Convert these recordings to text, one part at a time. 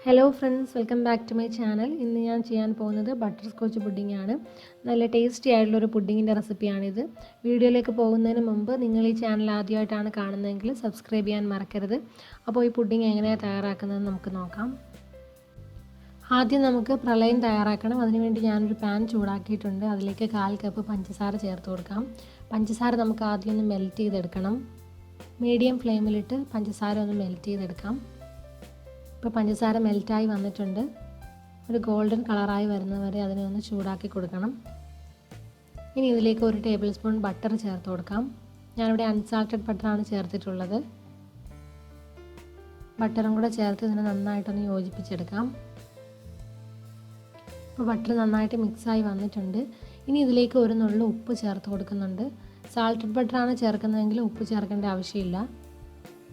Hello friends, welcome back to my channel. ഇന്ന് ഞാൻ ചെയ്യാൻ പോകുന്നത് ബട്ടർസ്കോച്ച് പുഡിംഗ് ആണ്. നല്ല ടേസ്റ്റി ആയിട്ടുള്ളൊരു പുഡിങ്ങിൻ്റെ റെസിപ്പിയാണിത്. വീഡിയോയിലേക്ക് പോകുന്നതിന് മുമ്പ് നിങ്ങൾ ഈ ചാനൽ ആദ്യമായിട്ടാണ് കാണുന്നതെങ്കിൽ സബ്സ്ക്രൈബ് ചെയ്യാൻ മറക്കരുത്. അപ്പോൾ ഈ പുഡിംഗ് എങ്ങനെയാണ് തയ്യാറാക്കുന്നതെന്ന് നമുക്ക് നോക്കാം. ആദ്യം നമുക്ക് പ്രളയം തയ്യാറാക്കണം. അതിനുവേണ്ടി ഞാനൊരു പാൻ ചൂടാക്കിയിട്ടുണ്ട്. അതിലേക്ക് 1/4 കപ്പ് പഞ്ചസാര ചേർത്ത് കൊടുക്കാം. പഞ്ചസാര നമുക്ക് ആദ്യം ഒന്ന് മെൽറ്റ് ചെയ്തെടുക്കണം. മീഡിയം ഫ്ലെയിമിലിട്ട് പഞ്ചസാര ഒന്ന് മെൽറ്റ് ചെയ്തെടുക്കാം. ഇപ്പോൾ പഞ്ചസാര മെൽറ്റായി വന്നിട്ടുണ്ട്. ഒരു ഗോൾഡൻ കളറായി വരുന്നവരെ അതിനെ ഒന്ന് ചൂടാക്കി കൊടുക്കണം. ഇനി ഇതിലേക്ക് 1 ടേബിൾ സ്പൂൺ ബട്ടർ ചേർത്ത് കൊടുക്കാം. ഞാനിവിടെ അൺസാൾട്ടഡ് ബട്ടറാണ് ചേർത്തിട്ടുള്ളത്. ബട്ടറും കൂടെ ചേർത്ത് ഇതിനെ നന്നായിട്ടൊന്ന് യോജിപ്പിച്ചെടുക്കാം. ഇപ്പോൾ ബട്ടർ നന്നായിട്ട് മിക്സായി വന്നിട്ടുണ്ട്. ഇനി ഇതിലേക്ക് ഒരു നുള്ളു ഉപ്പ് ചേർത്ത് കൊടുക്കുന്നുണ്ട്. സാൾട്ടഡ് ബട്ടറാണ് ചേർക്കുന്നതെങ്കിൽ ഉപ്പ് ചേർക്കേണ്ട ആവശ്യമില്ല.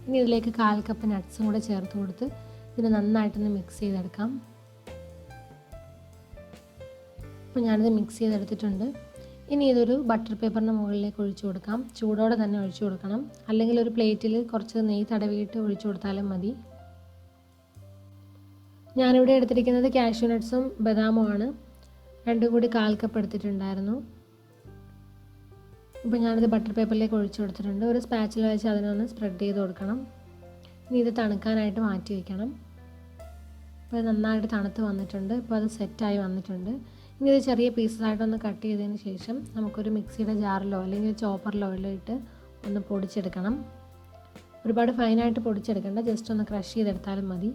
ഇനി ഇതിലേക്ക് 1/4 കപ്പ് നട്ട്സും കൂടെ ചേർത്ത് കൊടുത്ത് ഇതിന് നന്നായിട്ടൊന്ന് മിക്സ് ചെയ്തെടുക്കാം. അപ്പോൾ ഞാനിത് മിക്സ് ചെയ്തെടുത്തിട്ടുണ്ട്. ഇനി ഇതൊരു ബട്ടർ പേപ്പറിൻ്റെ മുകളിലേക്ക് ഒഴിച്ചു കൊടുക്കാം. ചൂടോടെ തന്നെ ഒഴിച്ചു കൊടുക്കണം, അല്ലെങ്കിൽ ഒരു പ്ലേറ്റിൽ കുറച്ച് നെയ്യ് തടവിയിട്ട് ഒഴിച്ചു കൊടുത്താലും മതി. ഞാനിവിടെ എടുത്തിരിക്കുന്നത് കാഷ്യൂ നട്ട്സും ബദാമുമാണ്. രണ്ടും കൂടി 1/4 കപ്പ് എടുത്തിട്ടുണ്ടായിരുന്നു. ഇപ്പോൾ ഞാനിത് ബട്ടർ പേപ്പറിലേക്ക് ഒഴിച്ചു കൊടുത്തിട്ടുണ്ട്. ഒരു സ്പാച്ചില വെച്ച് അതിനൊന്ന് സ്പ്രെഡ് ചെയ്ത് കൊടുക്കണം. ഇനി ഇത് തണുക്കാനായിട്ട് മാറ്റി വയ്ക്കണം. അപ്പോൾ ഇത് നന്നായിട്ട് തണുത്ത് വന്നിട്ടുണ്ട്. ഇപ്പോൾ അത് സെറ്റായി വന്നിട്ടുണ്ട്. ഇനി ഇത് ചെറിയ പീസസായിട്ടൊന്ന് കട്ട് ചെയ്തതിന് ശേഷം നമുക്കൊരു മിക്സിയുടെ ജാറിലോ അല്ലെങ്കിൽ ചോപ്പറിലോ ഇട്ട് ഒന്ന് പൊടിച്ചെടുക്കണം. ഒരുപാട് ഫൈനായിട്ട് പൊടിച്ചെടുക്കേണ്ട, ജസ്റ്റ് ഒന്ന് ക്രഷ് ചെയ്തെടുത്താലും മതി.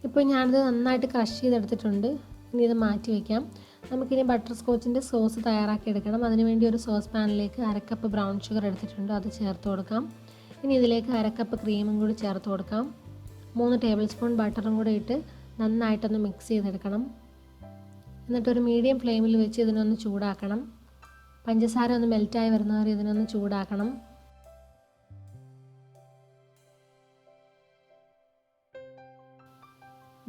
ഇപ്പോൾ ഞാനിത് നന്നായിട്ട് ക്രഷ് ചെയ്തെടുത്തിട്ടുണ്ട്. ഇനി ഇത് മാറ്റി വയ്ക്കാം. നമുക്കിനി ബട്ടർ സ്കോച്ചിൻ്റെ സോസ് തയ്യാറാക്കി എടുക്കണം. അതിനുവേണ്ടി ഒരു സോസ് പാനിലേക്ക് 1/2 കപ്പ് ബ്രൗൺ ഷുഗർ എടുത്തിട്ടുണ്ട്. അത് ചേർത്ത് കൊടുക്കാം. ഇനി ഇതിലേക്ക് 1/2 കപ്പ് ക്രീമും കൂടി ചേർത്ത് കൊടുക്കാം. 3 ടേബിൾ സ്പൂൺ ബട്ടറും കൂടി ഇട്ട് നന്നായിട്ടൊന്ന് മിക്സ് ചെയ്തെടുക്കണം. എന്നിട്ടൊരു മീഡിയം ഫ്ലെയിമിൽ വെച്ച് ഇതിനൊന്ന് ചൂടാക്കണം. പഞ്ചസാര ഒന്ന് മെൽറ്റായി വരുന്നവരെ ഇതിനൊന്ന് ചൂടാക്കണം.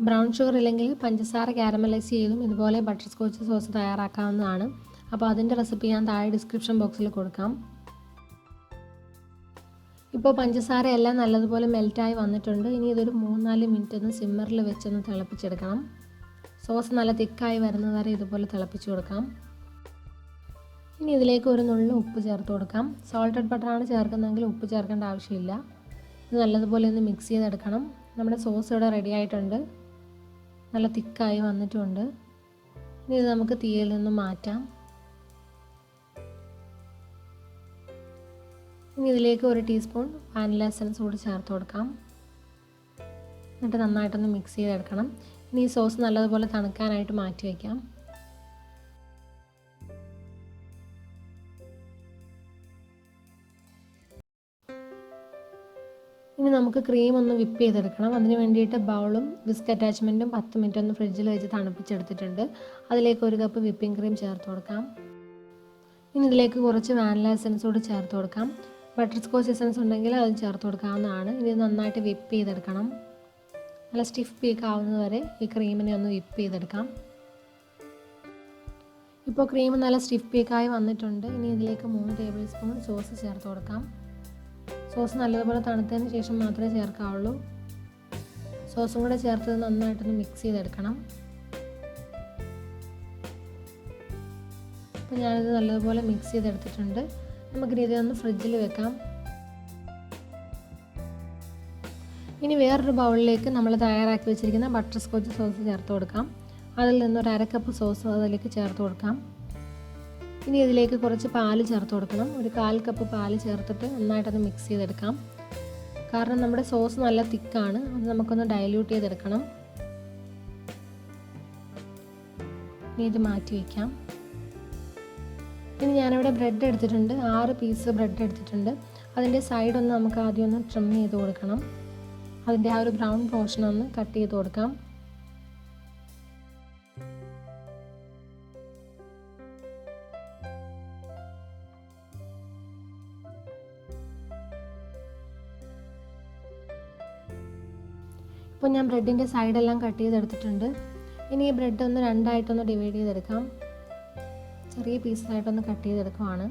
ബ്രൗൺ ഷുഗർ ഇല്ലെങ്കിൽ പഞ്ചസാര കാരമലൈസ് ചെയ്തും ഇതുപോലെ ബട്ടർ സ്കോച്ച് സോസ് തയ്യാറാക്കാവുന്നതാണ്. അപ്പോൾ അതിൻ്റെ റെസിപ്പി ഞാൻ താഴെ ഡിസ്ക്രിപ്ഷൻ ബോക്സിൽ കൊടുക്കാം. ഇപ്പോൾ പഞ്ചസാര എല്ലാം നല്ലതുപോലെ മെൽറ്റായി വന്നിട്ടുണ്ട്. ഇനി ഇതൊരു 3-4 മിനിറ്റ് ഒന്ന് സിമ്മറിൽ വെച്ചൊന്ന് തിളപ്പിച്ചെടുക്കണം. സോസ് നല്ല തിക്കായി വരുന്നവരെ ഇതുപോലെ തിളപ്പിച്ച് കൊടുക്കാം. ഇനി ഇതിലേക്ക് ഒരു നുള്ളു ഉപ്പ് ചേർത്ത് കൊടുക്കാം. സോൾട്ടഡ് ബട്ടറാണ് ചേർക്കുന്നതെങ്കിൽ ഉപ്പ് ചേർക്കേണ്ട ആവശ്യമില്ല. ഇത് നല്ലതുപോലെ ഒന്ന് മിക്സ് ചെയ്തെടുക്കണം. നമ്മുടെ സോസ് ഇവിടെ റെഡി ആയിട്ടുണ്ട്. നല്ല തിക്കായി വന്നിട്ടുണ്ട്. ഇനി ഇത് നമുക്ക് തീയിൽ നിന്ന് മാറ്റാം. ഇനി ഇതിലേക്ക് 1 ടീസ്പൂൺ വാനില എസൻസ് കൂടി ചേർത്ത് കൊടുക്കാം. എന്നിട്ട് നന്നായിട്ടൊന്ന് മിക്സ് ചെയ്തെടുക്കണം. ഇനി ഈ സോസ് നല്ലതുപോലെ തണുക്കാനായിട്ട് മാറ്റി വയ്ക്കാം. ഇനി നമുക്ക് ക്രീം ഒന്ന് വിപ്പ് ചെയ്തെടുക്കണം. അതിന് വേണ്ടിയിട്ട് ബൗളും വിസ്ക് അറ്റാച്ച്മെൻറ്റും 10 മിനിറ്റ് ഒന്ന് ഫ്രിഡ്ജിൽ വെച്ച് തണുപ്പിച്ചെടുത്തിട്ടുണ്ട്. അതിലേക്ക് 1 കപ്പ് വിപ്പിംഗ് ക്രീം ചേർത്ത് കൊടുക്കാം. ഇനി ഇതിലേക്ക് കുറച്ച് വാനില എസൻസ് കൂടി ചേർത്ത് കൊടുക്കാം. ബട്ടർ സ്കോച്ച് എസൻസ് ഉണ്ടെങ്കിൽ അത് ചേർത്ത് കൊടുക്കാവുന്നതാണ്. ഇനി നന്നായിട്ട് വിപ്പ് ചെയ്തെടുക്കണം. നല്ല സ്റ്റിഫ് പീക്ക് ആവുന്നത് വരെ ഈ ക്രീമിനെ ഒന്ന് വിപ്പ് ചെയ്തെടുക്കാം. ഇപ്പോൾ ക്രീം നല്ല സ്റ്റിഫ് പീക്കായി വന്നിട്ടുണ്ട്. ഇനി ഇതിലേക്ക് 3 ടേബിൾ സ്പൂൺ സോസ് ചേർത്ത് കൊടുക്കാം. സോസ് നല്ലതുപോലെ തണുത്തതിന് ശേഷം മാത്രമേ ചേർക്കാവുള്ളൂ. സോസും കൂടെ ചേർത്ത് നന്നായിട്ടൊന്ന് മിക്സ് ചെയ്തെടുക്കണം. അപ്പോൾ ഞാനിത് നല്ലതുപോലെ മിക്സ് ചെയ്തെടുത്തിട്ടുണ്ട്. നമുക്കിനി ഇതൊന്ന് ഫ്രിഡ്ജിൽ വെക്കാം. ഇനി വേറൊരു ബൗളിലേക്ക് നമ്മൾ തയ്യാറാക്കി വെച്ചിരിക്കുന്ന ബട്ടർ സ്കോച്ച് സോസ് ചേർത്ത് കൊടുക്കാം. അതിൽ നിന്നൊരു 1/2 കപ്പ് സോസ് അതിലേക്ക് ചേർത്ത് കൊടുക്കാം. ഇനി ഇതിലേക്ക് കുറച്ച് പാല് ചേർത്ത് കൊടുക്കണം. ഒരു 1/4 കപ്പ് പാല് ചേർത്തിട്ട് നന്നായിട്ടൊന്ന് മിക്സ് ചെയ്തെടുക്കാം. കാരണം നമ്മുടെ സോസ് നല്ല തിക്കാണ്. അത് നമുക്കൊന്ന് ഡൈല്യൂട്ട് ചെയ്തെടുക്കണം. ഇനി ഇത് മാറ്റി വയ്ക്കാം. ഇനി ഞാനിവിടെ ബ്രെഡ് എടുത്തിട്ടുണ്ട്. 6 പീസ് ബ്രെഡ് എടുത്തിട്ടുണ്ട്. അതിൻ്റെ സൈഡൊന്ന് നമുക്ക് ആദ്യം ഒന്ന് ട്രിം ചെയ്ത് കൊടുക്കണം. അതിൻ്റെ ആ ഒരു ബ്രൗൺ പോർഷൻ ഒന്ന് കട്ട് ചെയ്ത് കൊടുക്കാം. അപ്പോൾ ഞാൻ ബ്രെഡിൻ്റെ സൈഡെല്ലാം കട്ട് ചെയ്തെടുത്തിട്ടുണ്ട്. ഇനി ഈ ബ്രെഡ് ഒന്ന് രണ്ടായിട്ടൊന്ന് ഡിവൈഡ് ചെയ്തെടുക്കാം. ചെറിയ പീസായിട്ടൊന്ന് കട്ട് ചെയ്തെടുക്കുവാണ്.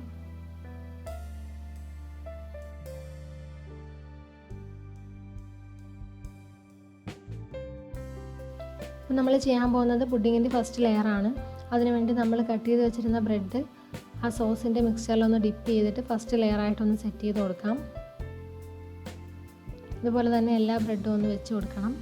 അപ്പോൾ നമ്മൾ ചെയ്യാൻ പോകുന്നത് പുഡിങ്ങിൻ്റെ ഫസ്റ്റ് ലെയറാണ്. അതിനുവേണ്ടി നമ്മൾ കട്ട് ചെയ്ത് വെച്ചിരുന്ന ബ്രെഡ് ആ സോസിൻ്റെ മിക്സ്ചറിലൊന്ന് ഡിപ്പ് ചെയ്തിട്ട് ഫസ്റ്റ് ലെയറായിട്ടൊന്ന് സെറ്റ് ചെയ്ത് കൊടുക്കാം. ഇതുപോലെ തന്നെ എല്ലാ ബ്രെഡും ഒന്ന് വെച്ച് കൊടുക്കണം.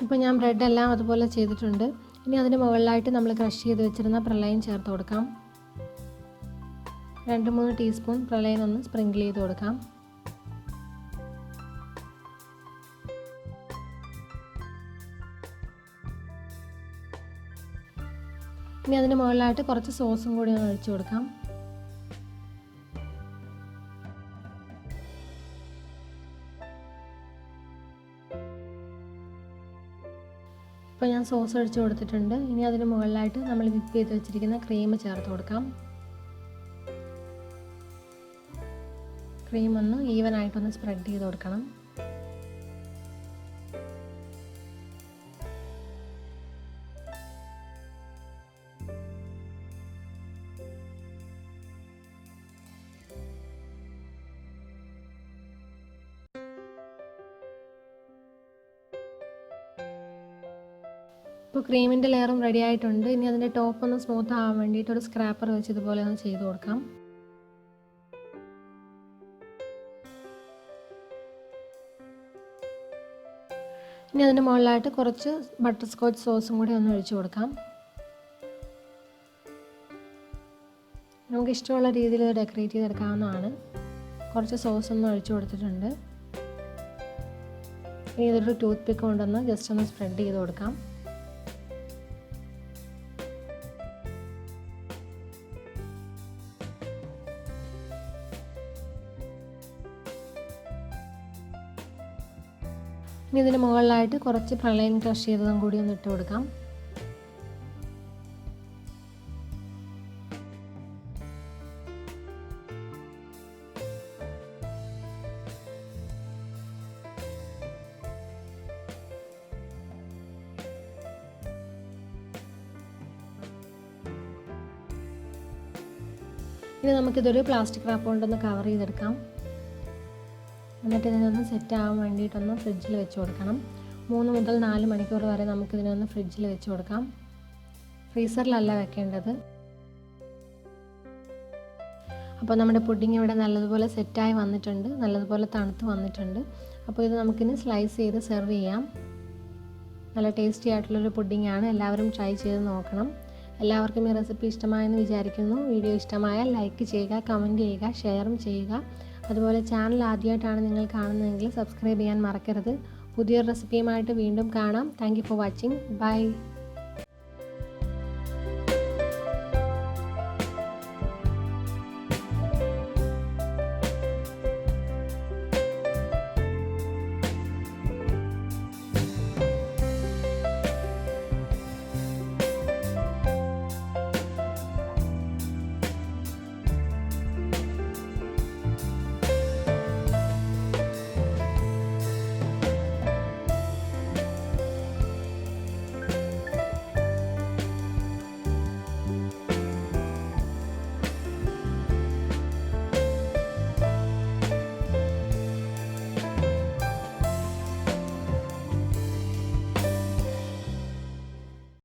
ഇപ്പോൾ ഞാൻ ബ്രെഡെല്ലാം അതുപോലെ ചെയ്തിട്ടുണ്ട്. ഇനി അതിന് മുകളിലായിട്ട് നമ്മൾ ക്രഷ് ചെയ്ത് വെച്ചിരുന്ന പ്രലൈൻ ചേർത്ത് കൊടുക്കാം. 2-3 ടീസ്പൂൺ പ്രലൈൻ ഒന്ന് സ്പ്രിങ്കിൾ ചെയ്ത് കൊടുക്കാം. ഇനി അതിന് മുകളിലായിട്ട് കുറച്ച് സോസും കൂടി ഒന്ന് ഒഴിച്ചു കൊടുക്കാം. ഇപ്പോൾ ഞാൻ സോസ് ഒഴിച്ച് കൊടുത്തിട്ടുണ്ട്. ഇനി അതിന് മുകളിലായിട്ട് നമ്മൾ വിപ്പ് ചെയ്ത് വെച്ചിരിക്കുന്ന ക്രീം ചേർത്ത് കൊടുക്കാം. ക്രീം ഒന്ന് ഈവനായിട്ടൊന്ന് സ്പ്രെഡ് ചെയ്ത് കൊടുക്കണം. ഇപ്പോൾ ക്രീമിൻ്റെ ലെയറും റെഡി ആയിട്ടുണ്ട്. ഇനി അതിൻ്റെ ടോപ്പ് ഒന്ന് സ്മൂത്ത് ആവാൻ വേണ്ടിയിട്ട് ഒരു സ്ക്രാപ്പർ വെച്ച് ഇതുപോലെ ഒന്ന് ചെയ്ത് കൊടുക്കാം. ഇനി അതിൻ്റെ മുകളിലായിട്ട് കുറച്ച് ബട്ടർ സ്കോച്ച് സോസും കൂടി ഒന്ന് ഒഴിച്ചു കൊടുക്കാം. നമുക്ക് ഇഷ്ടമുള്ള രീതിയിൽ ഡെക്കറേറ്റ് ചെയ്തെടുക്കാവുന്നതാണ്. കുറച്ച് സോസ് ഒന്ന് ഒഴിച്ചു കൊടുത്തിട്ടുണ്ട്. ഇനി ഇതൊരു ടൂത്ത് പിക്ക് കൊണ്ടൊന്ന് ജസ്റ്റ് ഒന്ന് സ്പ്രെഡ് ചെയ്ത് കൊടുക്കാം. ഇനി ഇതിന് മുകളിലായിട്ട് കുറച്ച് പ്രലൈൻ ക്രഷ് ചെയ്തതും കൂടി ഒന്ന് ഇട്ട് കൊടുക്കാം. ഇനി നമുക്കിതൊരു പ്ലാസ്റ്റിക് റാപ്പ് കൊണ്ടൊന്ന് കവർ ചെയ്തെടുക്കാം. എന്നിട്ട് ഇതിനൊന്ന് സെറ്റ് ആവാൻ വേണ്ടിയിട്ടൊന്ന് ഫ്രിഡ്ജിൽ വെച്ച് കൊടുക്കണം. 3 മുതൽ 4 മണിക്കൂർ വരെ നമുക്കിതിനൊന്ന് ഫ്രിഡ്ജിൽ വെച്ച് കൊടുക്കാം. ഫ്രീസറിലല്ല വെക്കേണ്ടത്. അപ്പോൾ നമ്മുടെ പുഡിംഗ് ഇവിടെ നല്ലതുപോലെ സെറ്റായി വന്നിട്ടുണ്ട്. നല്ലതുപോലെ തണുത്ത് വന്നിട്ടുണ്ട്. അപ്പോൾ ഇത് നമുക്കിനി സ്ലൈസ് ചെയ്ത് സെർവ് ചെയ്യാം. നല്ല ടേസ്റ്റി ആയിട്ടുള്ളൊരു പുഡിംഗാണ്. എല്ലാവരും ട്രൈ ചെയ്ത് നോക്കണം. എല്ലാവർക്കും ഈ റെസിപ്പി ഇഷ്ടമായെന്ന് വിചാരിക്കുന്നു. വീഡിയോ ഇഷ്ടമായാൽ ലൈക്ക് ചെയ്യുക, കമൻറ്റ് ചെയ്യുക, ഷെയറും ചെയ്യുക. അതുപോലെ ചാനൽ ആദ്യമായിട്ടാണ് നിങ്ങൾ കാണുന്നതെങ്കിൽ സബ്സ്ക്രൈബ് ചെയ്യാൻ മറക്കരുത്. പുതിയൊരു റെസിപ്പിയുമായിട്ട് വീണ്ടും കാണാം. Thank you for watching. By.